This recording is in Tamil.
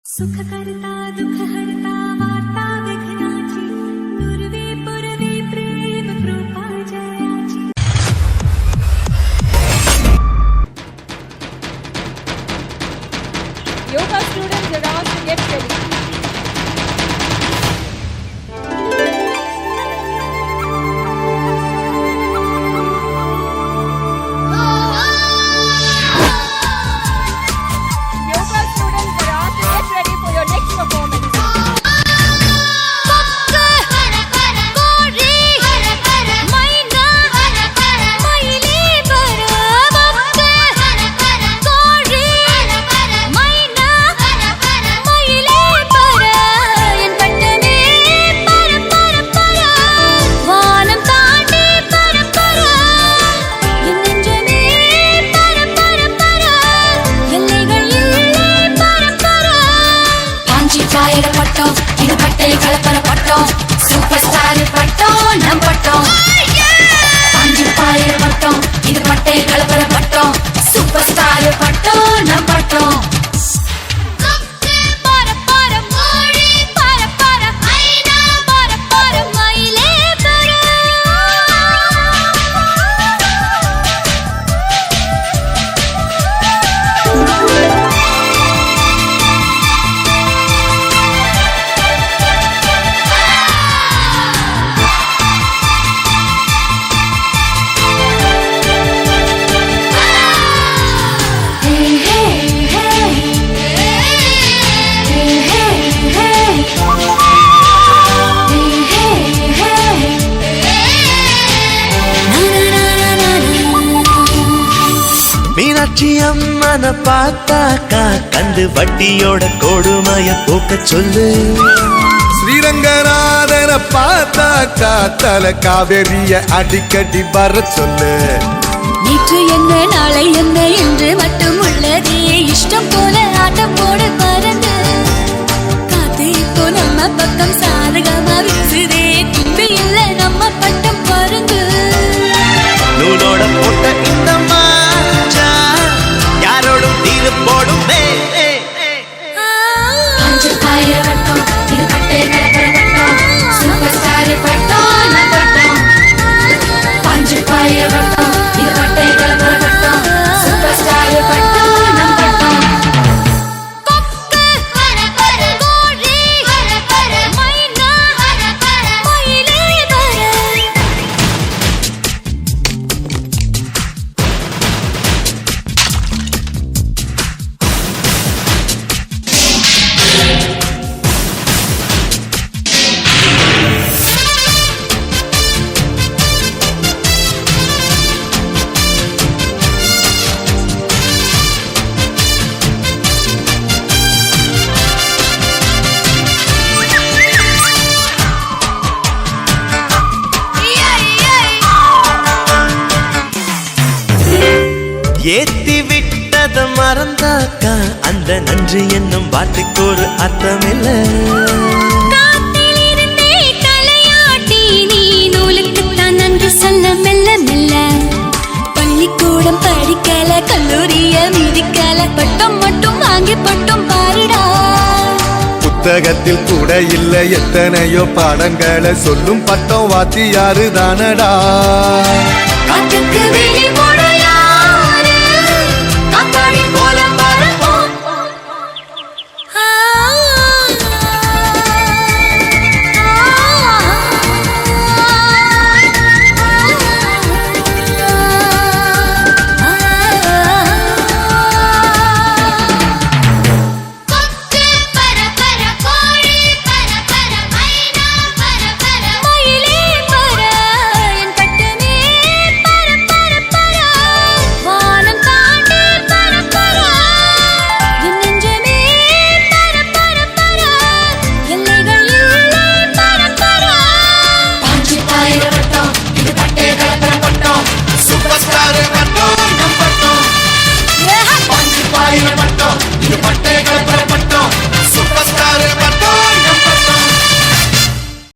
सुख करता दुख हरता वार्ता विघ्नाची पूर्वे पूर्वे प्रेम कृपा जयाची. Yoga students are asked to get ready. Super star பட்டம் நம் பட்டம் பாஞ்சு பாயிர பட்டம் இது பட்டை கலப்பர பட்டம் சூப்பர் ஸ்டார் பட்டம் நம் பட்டம் மீனாட்சி அம்மன பார்த்தாக்கா கந்து வட்டியோட கொடுமைய போக்க சொல்லு. ஸ்ரீரங்கநாதன பார்த்தாக்கா தல காவேரிய அடிக்கடி வர சொல்லு. நேற்று என்ன நாளை என்ன என்று மட்டும் உள்ளதே இஷ்டம் போல ஆட்டம் போட பறந்து காத்து இப்போ நம்ம பக்கம் சாதகமா வீசுதே தும்பி இல்ல நம்ம பட்டம் பறந்து நூலோட போட்ட இந்த யாரோடும் தீரு போடுமே. பாஞ்சு பாயிர பட்டம் இது பட்டை கலப்பர பட்டம் சூப்பர் ஸ்டார் பட்டம் நம் பட்டம் பாஞ்சு பாயிர பட்டம் இது பட்டை கலப்பர பட்டம் சூப்பர் ஸ்டார் பட்டம் நம் பட்டம் கொக்கு பரபர கோழி பரபர மைனா பரபர மயிலே பர ஏத்தி விட்டத மறந்தாக்கா அந்த நன்றி என்னும் வார்த்தைக்கு ஒரு அர்த்தம் இல்ல. காத்திலிருந்தே தலையாட்டி நீ நூலுக்குத்தான் நன்றி சொல்ல மெல்ல மெல்ல பள்ளிக்கூடம் படிக்கல கல்லூரிய மிதிக்கல பட்டம் மட்டும் வாங்கி பட்டம் பாருடா. புத்தகத்தில் கூட இல்ல எத்தனையோ பாடங்களை சொல்லும் பட்டம் வாத்தியாரு தானடா. காட்டுக்கு வெளி